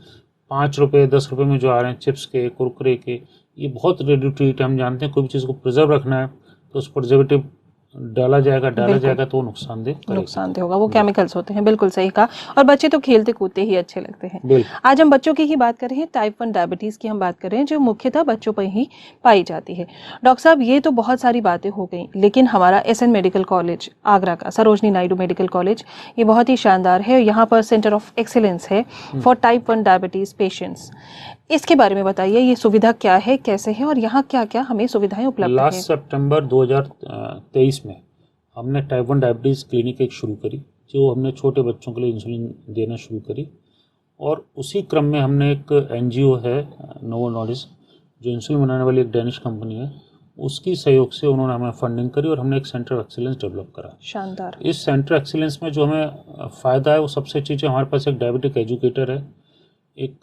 5 रुपये 10 रुपये में जो आ रहे हैं चिप्स के, कुरकुरे के, ये बहुत रेडी टू ईट। हम जानते हैं कोई भी चीज़ को प्रिजर्व रखना है तो उस प्रिजर्वेटिव डाला जाएगा तो नुकसानदेह होगा। वो केमिकल्स होते हैं, बिल्कुल सही कहा। और बच्चे तो खेलते कूदते ही अच्छे लगते हैं। आज हम बच्चों की ही बात कर रहे हैं, टाइप 1 डायबिटीज़ की हम बात कर रहे हैं, जो मुख्यतः बच्चों पर ही पाई जाती है। डॉक्टर साहब, ये तो बहुत सारी बातें हो गई, लेकिन हमारा SN मेडिकल कॉलेज आगरा का, सरोजनी नायडू मेडिकल कॉलेज, ये बहुत ही शानदार है। यहाँ पर सेंटर ऑफ एक्सीलेंस है फॉर टाइप 1 डायबिटीज़ पेशेंट्स। इसके बारे में बताइए, ये सुविधा क्या है, कैसे है, और यहाँ क्या क्या हमें सुविधाएं उपलब्ध है? लास्ट सितंबर 2023 में हमने टाइप 1 डायबिटीज़ क्लिनिक एक शुरू करी, जो हमने छोटे बच्चों के लिए इंसुलिन देना शुरू करी। और उसी क्रम में हमने एक NGO है, नोवो नॉर्डिस्क, जो इंसुलिन बनाने वाली एक डेनिश कंपनी है, उसकी सहयोग से उन्होंने हमें फंडिंग करी और हमने एक सेंटर ऑफ एक्सीलेंस डेवलप करा। शानदार। इस सेंटर ऑफ एक्सीलेंस में जो हमें फ़ायदा है वो सबसे अच्छी चीज़, हमारे पास एक डायबिटिक एजुकेटर है, एक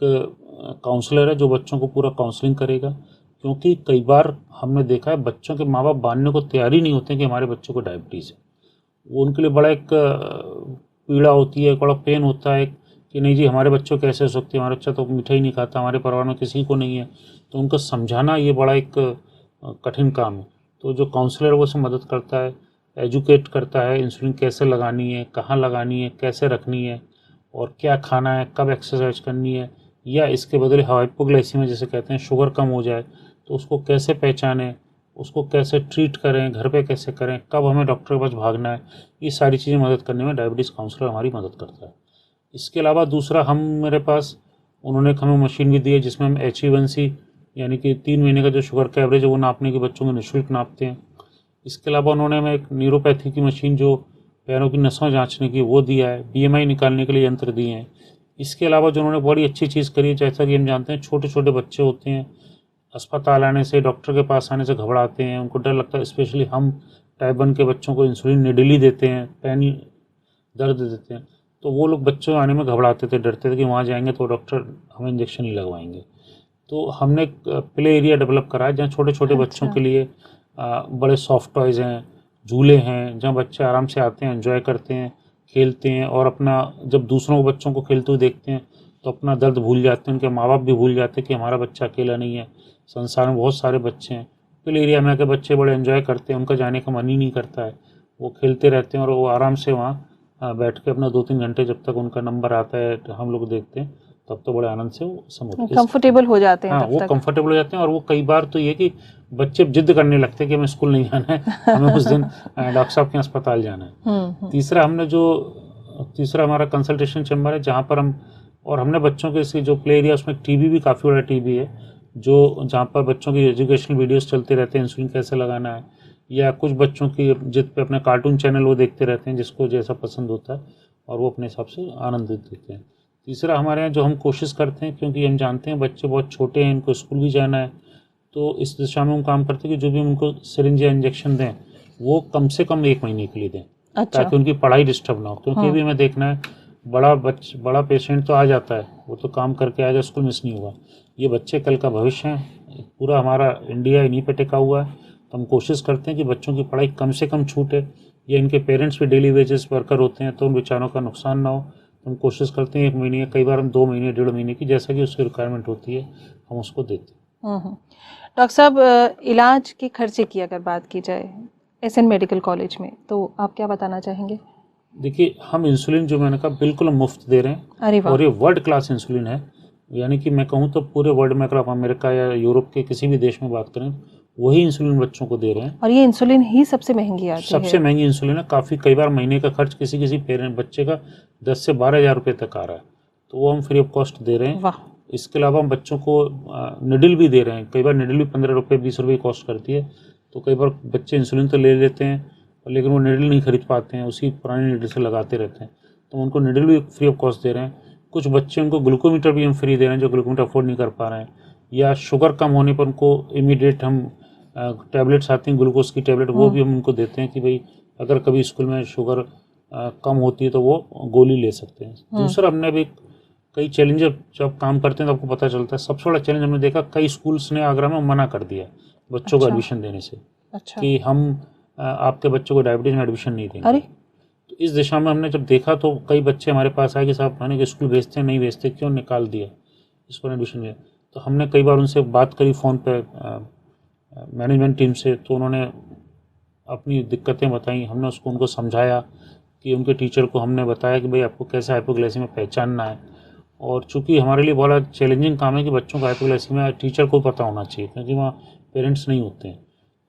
काउंसलर है जो बच्चों को पूरा काउंसलिंग करेगा। क्योंकि कई बार हमने देखा है बच्चों के माँ बाप मानने को तैयार ही नहीं होते कि हमारे बच्चों को डायबिटीज़ है। वो उनके लिए बड़ा एक पीड़ा होती है, बड़ा पेन होता है कि नहीं जी हमारे बच्चों कैसे हो सकती है, हमारा बच्चा तो मिठाई नहीं खाता, हमारे परिवार में किसी को नहीं है। तो उनको समझाना ये बड़ा एक कठिन काम है। तो जो काउंसलर वो उसमें मदद करता है, एजुकेट करता है, इंसुलिन कैसे लगानी है, कहाँ लगानी है, कैसे रखनी है, और क्या खाना है, कब एक्सरसाइज करनी है, या इसके बदले हाइपोग्लाइसीमिया जैसे कहते हैं, शुगर कम हो जाए तो उसको कैसे पहचानें, उसको कैसे ट्रीट करें, घर पे कैसे करें, कब हमें डॉक्टर के पास भागना है, ये सारी चीज़ें मदद करने में डायबिटीज़ काउंसलर हमारी मदद करता है। इसके अलावा दूसरा, मेरे पास उन्होंने हमें मशीन भी दी है जिसमें हम HbA1c यानी कि 3 महीने का जो शुगर का एवरेज है वो नापने की बच्चों को निःशुल्क नापते हैं। इसके अलावा उन्होंने हमें एक न्यूरोपैथी की मशीन जो पैरों की नसों जांचने की वो दिया है, BMI निकालने के लिए यंत्र दिए हैं। इसके अलावा जो उन्होंने बड़ी अच्छी चीज़ करी है, जैसा कि हम जानते हैं छोटे छोटे बच्चे होते हैं, अस्पताल आने से, डॉक्टर के पास आने से घबराते हैं, उनको डर लगता है। स्पेशली हम टाइप 1 के बच्चों को इंसुलिन निडली देते हैं, पैनी दर्द देते हैं, तो वो लोग बच्चों आने में घबराते थे, डरते थे कि वहाँ जाएंगे तो डॉक्टर हमें इंजेक्शन ही लगवाएंगे। तो हमने एक प्ले एरिया डेवलप करा है जहाँ छोटे छोटे बच्चों के लिए बड़े सॉफ्ट टॉयज़ हैं, झूले हैं, जहाँ बच्चे आराम से आते हैं, एंजॉय करते हैं, खेलते हैं, और अपना जब दूसरों बच्चों को खेलते हुए देखते हैं तो अपना दर्द भूल जाते हैं, उनके माँ बाप भी भूल जाते हैं कि हमारा बच्चा अकेला नहीं है, संसार में बहुत सारे बच्चे हैं। प्ले एरिया में आके बच्चे बड़े एंजॉय करते हैं, उनका जाने का मन ही नहीं करता है, वो खेलते रहते हैं और वो आराम से वहाँ बैठ के अपना 2-3 घंटे जब तक उनका नंबर आता है तो हम लोग देखते हैं, तब तो बड़े आनंद से वो कंफर्टेबल हो जाते हैं। हाँ, वो कंफर्टेबल हो जाते हैं। और वो कई बार तो ये कि बच्चे जिद करने लगते हैं कि हमें स्कूल नहीं जाना है, हमें उस दिन डॉक्टर साहब के अस्पताल जाना है। तीसरा हमारा कंसल्टेशन चैम्बर है जहाँ पर हमने बच्चों के इसकी जो प्ले एरिया, उसमें टीवी भी काफ़ी बड़ा टीवी है, जो जहाँ पर बच्चों की एजुकेशनल वीडियोस चलते रहते हैं, इंसुलिन कैसे लगाना है, या कुछ बच्चों की जिद पे अपने कार्टून चैनल वो देखते रहते हैं जिसको जैसा पसंद होता है, और वो अपने हिसाब से आनंद देते हैं। तीसरा हमारे यहाँ जो हम कोशिश करते हैं, क्योंकि हम जानते हैं बच्चे बहुत छोटे हैं, इनको स्कूल भी जाना है, तो इस दिशा में हम काम करते हैं कि जो भी हम उनको सिरिंज या इंजेक्शन दें वो कम से कम 1 महीने के लिए दें। अच्छा। ताकि उनकी पढ़ाई डिस्टर्ब ना हो। क्योंकि हाँ। भी हमें देखना है, बड़ा पेशेंट तो आ जाता है, वो तो काम करके आएगा, स्कूल मिस नहीं होगा। ये बच्चे कल का भविष्य हैं, पूरा हमारा इंडिया इन्हीं पे टिका हुआ है। तो हम कोशिश करते हैं कि बच्चों की पढ़ाई कम से कम छूटे, या इनके पेरेंट्स भी डेली वेजेस वर्कर होते हैं तो उन बेचारों का नुकसान ना हो। तो हम कोशिश करते हैं 1 महीने, कई बार हम 2 महीने, 1.5 महीने की, जैसा कि उसकी रिक्वायरमेंट होती है हम उसको देते हैं। डॉक्टर साहब, इलाज के खर्चे की अगर बात की जाए एसएन मेडिकल कॉलेज में, तो आप क्या बताना चाहेंगे? देखिए, हम इंसुलिन जो मैंने कहा बिल्कुल मुफ्त दे रहे हैं। अरे वाह। और ये वर्ल्ड क्लास इंसुलिन है, यानी कि मैं कहूँ तो पूरे वर्ल्ड में, अगर आप अमेरिका या यूरोप के किसी भी देश में बात करें, वही इंसुलिन बच्चों को दे रहे हैं। और ये इंसुलिन ही सबसे महंगी आती है। सबसे महंगी इंसुलिन है। काफ़ी, कई बार महीने का खर्च किसी किसी पेरेंट बच्चे का 10 से 12 हज़ार रुपये तक आ रहा है, तो वो हम फ्री ऑफ कॉस्ट दे रहे हैं। वाह। इसके अलावा हम बच्चों को निडल भी दे रहे हैं। कई बार निडल भी 15 रुपये 20 रुपये कॉस्ट करती है, तो कई बार बच्चे इंसुलिन तो ले लेते हैं लेकिन वो निडल नहीं खरीद पाते हैं, उसी पुरानी निडल से लगाते रहते हैं, तो उनको निडल भी फ्री ऑफ कॉस्ट दे रहे हैं। कुछ बच्चे, उनको ग्लूकोमीटर भी हम फ्री दे रहे हैं जो ग्लूकोमीटर अफोर्ड नहीं कर पा रहे हैं, या शुगर कम होने पर उनको इमीडिएट हम टैबलेट्स आती हैं ग्लूकोज की टैबलेट, वो भी हम उनको देते हैं कि भाई अगर कभी स्कूल में शुगर कम होती है तो वो गोली ले सकते हैं। दूसरा, हमने भी कई चैलेंज, जब काम करते हैं तो आपको पता चलता है। सबसे बड़ा चैलेंज हमने देखा, कई स्कूल्स ने आगरा में मना कर दिया बच्चों को एडमिशन देने से। अच्छा। कि हम आपके बच्चों को डायबिटीज़ में एडमिशन नहीं देंगे। अरे, तो इस दिशा में हमने जब देखा तो कई बच्चे हमारे पास आए कि साहब मैंने स्कूल भेजते हैं, नहीं भेजते, क्यों निकाल दिया इसको एडमिशन लिया। तो हमने कई बार उनसे बात करी फ़ोन पे मैनेजमेंट टीम से, तो उन्होंने अपनी दिक्कतें बताई। हमने उसको उनको समझाया कि उनके टीचर को हमने बताया कि भाई आपको कैसे हाइपोग्लाइसीमिया पहचानना है। और चूंकि हमारे लिए बड़ा चैलेंजिंग काम है कि बच्चों का हाइपोग्लाइसीमिया टीचर को पता होना चाहिए, क्योंकि वहाँ पेरेंट्स नहीं होते हैं।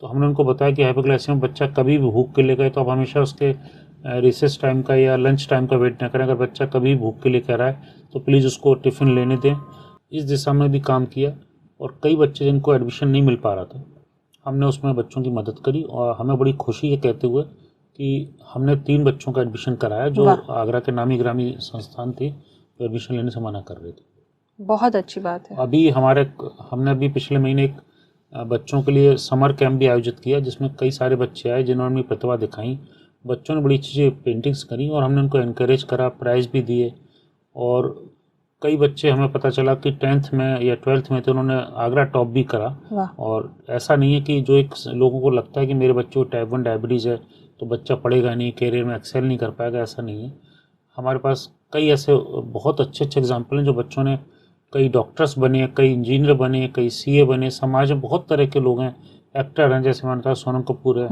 तो हमने उनको बताया कि हाइपोग्लाइसीमिया बच्चा कभी भी भूख के लिए कहे तो आप हमेशा उसके रिसेस टाइम का या लंच टाइम का वेट ना करें। अगर बच्चा कभी भूख के लिए कह रहा है तो प्लीज़ उसको टिफ़िन लेने दें। इस दिशा में भी काम किया, और कई बच्चे जिनको एडमिशन नहीं मिल पा रहा था, हमने उसमें बच्चों की मदद करी। और हमें बड़ी खुशी है कहते हुए कि हमने 3 बच्चों का एडमिशन कराया जो आगरा के नामी ग्रामी संस्थान थे, तो एडमिशन लेने से मना कर रहे थे। बहुत अच्छी बात है। हमने अभी पिछले महीने एक बच्चों के लिए समर कैंप भी आयोजित किया, जिसमें कई सारे बच्चे आए जिन्होंने अपनी प्रतिभा दिखाई। बच्चों ने बड़ी अच्छी पेंटिंग्स करी और हमने उनको एनकरेज करा, प्राइज़ भी दिए। और कई बच्चे, हमें पता चला कि 10th में या 12th में तो उन्होंने आगरा टॉप भी करा। और ऐसा नहीं है कि जो एक लोगों को लगता है कि मेरे बच्चे को टाइप 1 डायबिटीज़ है तो बच्चा पढ़ेगा नहीं, कैरियर में एक्सेल नहीं कर पाएगा, ऐसा नहीं है। हमारे पास कई ऐसे बहुत अच्छे अच्छे एग्जाम्पल हैं जो बच्चों ने, कई डॉक्टर्स बने, कई इंजीनियर बने, कई सीए बने। समाज में बहुत तरह के लोग हैं, एक्टर हैं, जैसे मैंने कहा सोनम कपूर है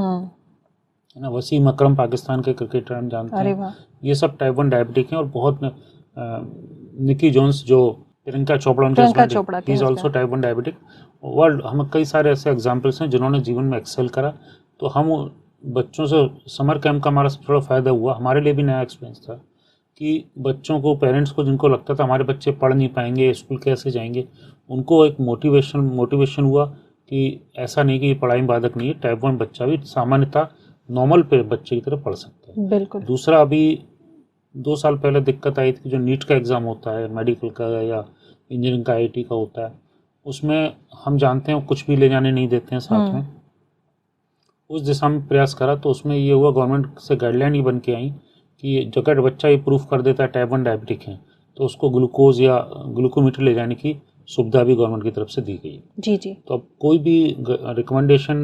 ना, वसीम अकरम पाकिस्तान के क्रिकेटर हम जानते हैं, ये सब टाइप 1 डायबिटिक हैं। और बहुत निकी जोन्स जो प्रियंका चोपड़ा, उनके is also type 1 diabetic. World, हमें कई सारे ऐसे एग्जाम्पल्स हैं जिन्होंने जीवन में एक्सेल करा। तो हम बच्चों से, समर कैंप का हमारा सबसे बड़ा फ़ायदा हुआ, हमारे लिए भी नया एक्सपीरियंस था कि बच्चों को, पेरेंट्स को जिनको लगता था हमारे बच्चे पढ़ नहीं पाएंगे, स्कूल कैसे जाएंगे, उनको एक मोटिवेशन हुआ कि ऐसा नहीं कि पढ़ाई में बाधक नहीं है, टाइप 1 बच्चा भी सामान्यतः नॉर्मल पे बच्चे की तरह पढ़ सकता है। बिल्कुल। दूसरा, अभी 2 साल पहले दिक्कत आई थी कि जो नीट का एग्ज़ाम होता है, मेडिकल का या इंजीनियरिंग का, IIT का होता है, उसमें हम जानते हैं कुछ भी ले जाने नहीं देते हैं साथ में। उस दिशा में प्रयास करा तो उसमें ये हुआ, गवर्नमेंट से गाइडलाइन ही बन के आई कि अगर बच्चा ये प्रूफ कर देता है टाइप 1 डायबिटिक है तो उसको ग्लूकोज या ग्लूकोमीटर ले जाने की सुविधा भी गवर्नमेंट की तरफ से दी गई है। जी। तो अब कोई भी रिकमेंडेशन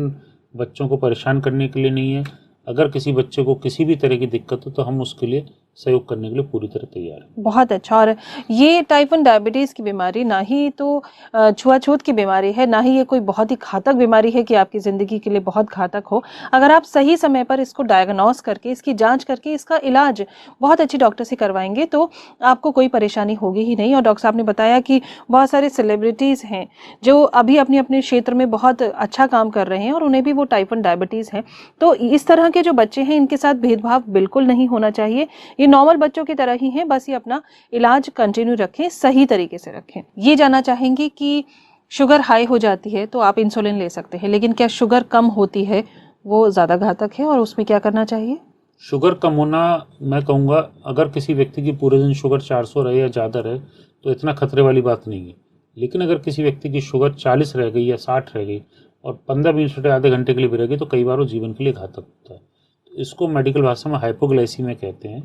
बच्चों को परेशान करने के लिए नहीं है। अगर किसी बच्चे को किसी भी तरह की दिक्कत हो तो हम उसके लिए सहयोग करने के लिए पूरी तरह तैयार हैं। बहुत अच्छा। और ये टाइप 1 डायबिटीज़ की बीमारी ना ही तो छुआछूत की बीमारी है, ना ही ये कोई बहुत ही घातक बीमारी है कि आपकी ज़िंदगी के लिए बहुत घातक हो। अगर आप सही समय पर इसको डायग्नोस करके, इसकी जांच करके, इसका इलाज बहुत अच्छी डॉक्टर से करवाएंगे तो आपको कोई परेशानी होगी ही नहीं। और डॉक्टर साहब ने बताया कि बहुत सारे सेलिब्रिटीज़ हैं जो अभी अपने अपने क्षेत्र में बहुत अच्छा काम कर रहे हैं और उन्हें भी वो टाइप 1 डायबिटीज़ है। तो इस तरह के जो बच्चे हैं, इनके साथ भेदभाव बिल्कुल नहीं होना चाहिए। ये नॉर्मल बच्चों की तरह ही हैं, बस ये अपना इलाज कंटिन्यू रखें, सही तरीके से रखें। ये जानना चाहेंगे कि शुगर हाई हो जाती है तो आप इंसुलिन ले सकते हैं, लेकिन क्या शुगर कम होती है वो ज़्यादा घातक है और उसमें क्या करना चाहिए? शुगर कम होना, मैं कहूँगा अगर किसी व्यक्ति की पूरे दिन शुगर 400 रहे या ज़्यादा रहे तो इतना खतरे वाली बात नहीं है। लेकिन अगर किसी व्यक्ति की शुगर 40 रह गई या 60 रह गई और 15 मिनट से आधे घंटे के लिए भी रह गई तो कई बार वो जीवन के लिए घातक होता है। तो इसको मेडिकल भाषा में हाइपोग्लाइसीमिया कहते हैं।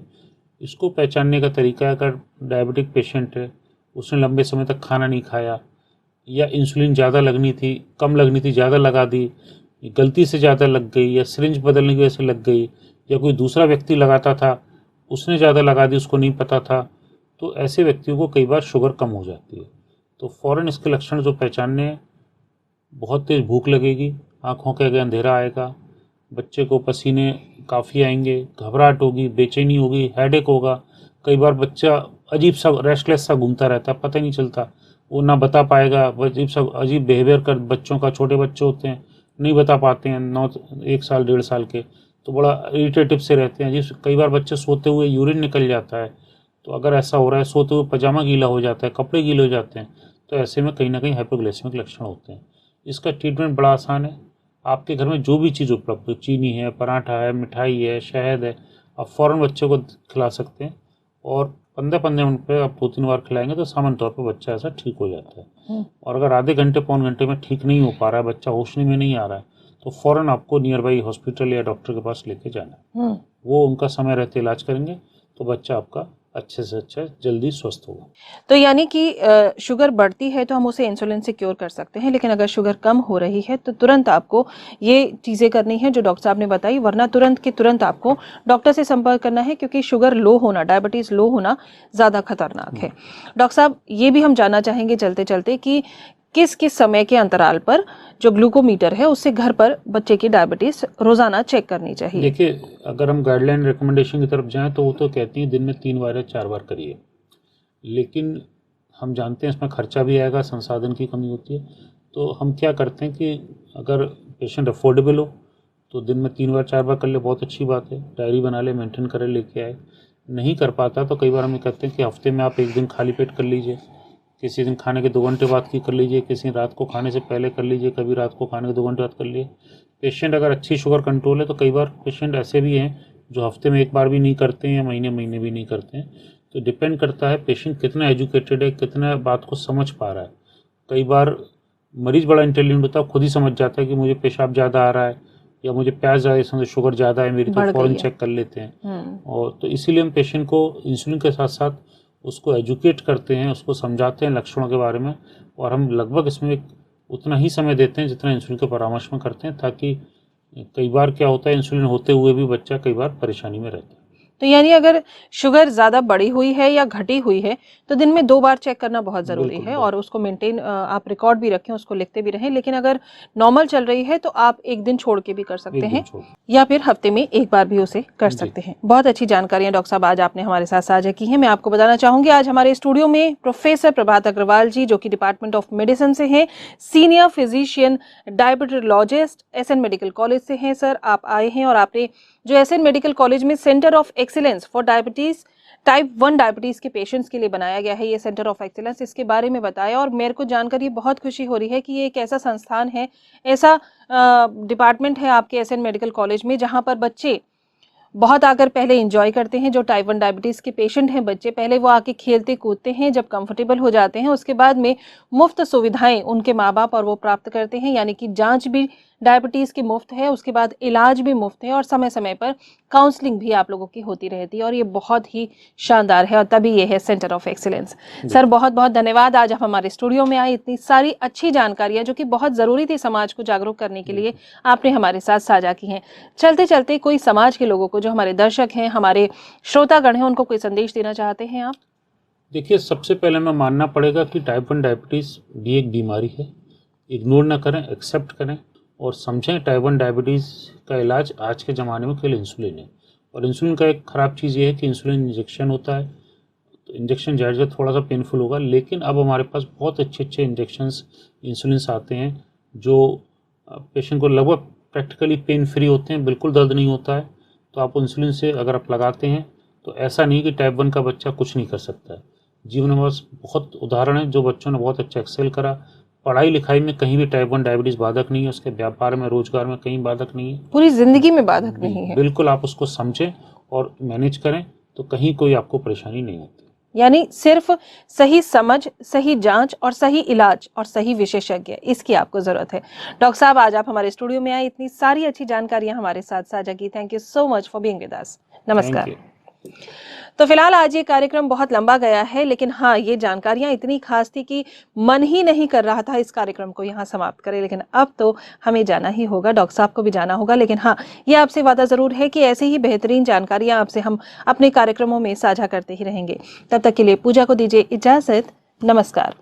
इसको पहचानने का तरीका, अगर डायबिटिक पेशेंट है, उसने लंबे समय तक खाना नहीं खाया, या इंसुलिन ज़्यादा लगनी थी, कम लगनी थी, ज़्यादा लगा दी, गलती से ज़्यादा लग गई या सिरिंज बदलने की वजह से लग गई या कोई दूसरा व्यक्ति लगाता था उसने ज़्यादा लगा दी, उसको नहीं पता था, तो ऐसे व्यक्तियों को कई बार शुगर कम हो जाती है। तो फ़ौरन इसके लक्षण जो पहचानने हैं, बहुत तेज़ भूख लगेगी, आँखों के आगे अंधेरा आएगा, बच्चे को पसीने काफ़ी आएंगे, घबराहट होगी, बेचैनी होगी, हेडेक होगा। कई बार बच्चा अजीब सा रेस्टलेस सा घूमता रहता है, पता ही नहीं चलता, वो ना बता पाएगा, अजीब बिहेवियर कर बच्चों का, छोटे बच्चे होते हैं नहीं बता पाते हैं, 1 साल 1.5 साल के, तो बड़ा इरिटेटिव से रहते हैं। जिस कई बार बच्चे सोते हुए यूरिन निकल जाता है, तो अगर ऐसा हो रहा है, सोते हुए पजामा गीला हो जाता है, कपड़े गीले हो जाते हैं, तो ऐसे में कहीं ना कहीं हाइपोग्लाइसेमिक लक्षण होते हैं। इसका ट्रीटमेंट बड़ा आसान है। आपके घर में जो भी चीज़ उपलब्ध है, चीनी है, पराठा है, मिठाई है, शहद है, आप फ़ौरन बच्चे को खिला सकते हैं और 15-15 मिनट पे आप 2-3 बार खिलाएंगे तो सामान्य तौर पर बच्चा ऐसा ठीक हो जाता है। और अगर आधे घंटे पौन घंटे में ठीक नहीं हो पा रहा है, बच्चा होशनी में नहीं आ रहा है, तो फ़ौरन आपको नियर बाई हॉस्पिटल या डॉक्टर के पास लेके जाना है। वो उनका समय रहते इलाज करेंगे तो बच्चा आपका अच्छे से अच्छा जल्दी स्वस्थ होगा। तो यानी कि शुगर बढ़ती है तो हम उसे इंसुलिन से क्योर कर सकते हैं, लेकिन अगर शुगर कम हो रही है तो तुरंत आपको ये चीज़ें करनी है जो डॉक्टर साहब ने बताई, वरना तुरंत के तुरंत आपको डॉक्टर से संपर्क करना है, क्योंकि शुगर लो होना, डायबिटीज़ लो होना ज़्यादा खतरनाक है। डॉक्टर साहब, ये भी हम जानना चाहेंगे चलते चलते कि किस किस समय के अंतराल पर जो ग्लूकोमीटर है उससे घर पर बच्चे की डायबिटीज रोजाना चेक करनी चाहिए? देखिए, अगर हम गाइडलाइन रिकमेंडेशन की तरफ जाएं तो वो तो कहती हैं दिन में 3 बार या 4 बार करिए, लेकिन हम जानते हैं इसमें खर्चा भी आएगा, संसाधन की कमी होती है। तो हम क्या करते हैं कि अगर पेशेंट अफोर्डेबल हो तो दिन में 3 बार 4 बार कर ले, बहुत अच्छी बात है, डायरी बना ले, मेंटेन करे, लेके आए। नहीं कर पाता तो कई बार हम ये कहते हैं कि हफ्ते में आप 1 दिन खाली पेट कर लीजिए, किसी दिन खाने के 2 घंटे बाद की कर लीजिए, किसी रात को खाने से पहले कर लीजिए, कभी रात को खाने के 2 घंटे बाद कर लिए। पेशेंट अगर अच्छी शुगर कंट्रोल है तो कई बार पेशेंट ऐसे भी हैं जो हफ्ते में 1 बार भी नहीं करते हैं या महीने महीने भी नहीं करते हैं। तो डिपेंड करता है पेशेंट कितना एजुकेटेड है, कितना बात को समझ पा रहा है। कई बार मरीज बड़ा इंटेलिजेंट होता है, खुद ही समझ जाता है कि मुझे पेशाब ज़्यादा आ रहा है या मुझे प्यास ज़्यादा, इसमें शुगर ज़्यादा है मेरी, तो फ़ौरन चेक कर लेते हैं। और तो इसीलिए हम पेशेंट को इंसुलिन के साथ साथ उसको एजुकेट करते हैं, उसको समझाते हैं लक्षणों के बारे में, और हम लगभग इसमें उतना ही समय देते हैं जितना इंसुलिन के परामर्श में करते हैं, ताकि कई बार क्या होता है इंसुलिन होते हुए भी बच्चा कई बार परेशानी में रहता है। तो यानी अगर शुगर ज़्यादा बढ़ी हुई है या घटी हुई है तो दिन में 2 बार चेक करना बहुत ज़रूरी है, और उसको मेंटेन आप रिकॉर्ड भी रखें, उसको लिखते भी रहें। लेकिन अगर नॉर्मल चल रही है तो आप 1 दिन छोड़ के भी कर सकते हैं, या फिर हफ्ते में 1 बार भी उसे कर सकते हैं। बहुत अच्छी जानकारियां डॉक्टर साहब आज आपने हमारे साथ साझा की हैं। मैं आपको बताना चाहूंगी आज हमारे स्टूडियो में प्रोफेसर प्रभात अग्रवाल जी, जो कि डिपार्टमेंट ऑफ मेडिसिन से हैं, senior physician diabetologist SN medical college से हैं। सर, आप आए हैं और आपने जो एसएन मेडिकल कॉलेज में centre of excellence for diabetes type 1 diabetes के पेशेंट्स के लिए बनाया गया है, ये सेंटर ऑफ एक्सीलेंस, इसके बारे में बताया। और मेरे को जानकर ये बहुत खुशी हो रही है कि ये एक ऐसा संस्थान है, ऐसा डिपार्टमेंट है आपके एसएन मेडिकल कॉलेज में, जहां पर बच्चे बहुत आकर पहले एंजॉय करते हैं। जो टाइप 1 डायबिटीज़ के पेशेंट हैं बच्चे, पहले वो आके खेलते कूदते हैं, जब कंफर्टेबल हो जाते हैं उसके बाद में मुफ्त सुविधाएं उनके माँ बाप और वो प्राप्त करते हैं, यानी कि जांच भी डायबिटीज़ की मुफ्त है, उसके बाद इलाज भी मुफ्त है, और समय समय पर काउंसलिंग भी आप लोगों की होती रहती है, और ये बहुत ही शानदार है, और तभी ये है सेंटर ऑफ एक्सीलेंस। सर, बहुत बहुत धन्यवाद, आज आप हमारे स्टूडियो में आए, इतनी सारी अच्छी जानकारियाँ जो कि बहुत ज़रूरी थी समाज को जागरूक करने के लिए, आपने हमारे साथ साझा की हैं। चलते चलते कोई समाज के लोगों को, जो हमारे दर्शक हैं, हमारे श्रोतागण हैं, उनको कोई संदेश देना चाहते हैं आप? देखिए, सबसे पहले मैं मानना पड़ेगा कि टाइप 1 डायबिटीज़ भी एक बीमारी है, इग्नोर ना करें, एक्सेप्ट करें और समझें टाइप 1 डायबिटीज़ का इलाज आज के ज़माने में केवल इंसुलिन है। और इंसुलिन का एक ख़राब चीज़ ये है कि इंसुलिन इंजेक्शन होता है, तो इंजेक्शन ज़ाहिर है थोड़ा सा पेनफुल होगा, लेकिन अब हमारे पास बहुत अच्छे इंजेक्शंस इंसुलिन आते हैं जो पेशेंट को लगभग प्रैक्टिकली पेन फ्री होते हैं, बिल्कुल दर्द नहीं होता है। तो आप इंसुलिन से अगर आप लगाते हैं तो ऐसा नहीं कि टाइप 1 का बच्चा कुछ नहीं कर सकता है। जीवन में बस बहुत उदाहरण है जो बच्चों ने बहुत अच्छा एक्सेल करा, पढ़ाई लिखाई में कहीं भी टाइप 1 डायबिटीज़ बाधक नहीं है, उसके व्यापार में, रोजगार में कहीं बाधक नहीं है, पूरी जिंदगी में बाधक नहीं है। बिल्कुल आप उसको समझें और मैनेज करें तो कहीं कोई आपको परेशानी नहीं होती। यानी सिर्फ सही समझ, सही जांच और सही इलाज और सही विशेषज्ञ, इसकी आपको जरूरत है। डॉक्टर साहब, आज आप हमारे स्टूडियो में आए, इतनी सारी अच्छी जानकारियां हमारे साथ साझा की। Thank you so much for being with us. नमस्कार। तो फिलहाल आज ये कार्यक्रम बहुत लंबा गया है, लेकिन हाँ, ये जानकारियां इतनी खास थी कि मन ही नहीं कर रहा था इस कार्यक्रम को यहाँ समाप्त करें। लेकिन अब तो हमें जाना ही होगा, डॉक्टर साहब को भी जाना होगा। लेकिन हाँ, ये आपसे वादा जरूर है कि ऐसे ही बेहतरीन जानकारियां आपसे हम अपने कार्यक्रमों में साझा करते ही रहेंगे। तब तक के लिए पूजा को दीजिए इजाजत। नमस्कार।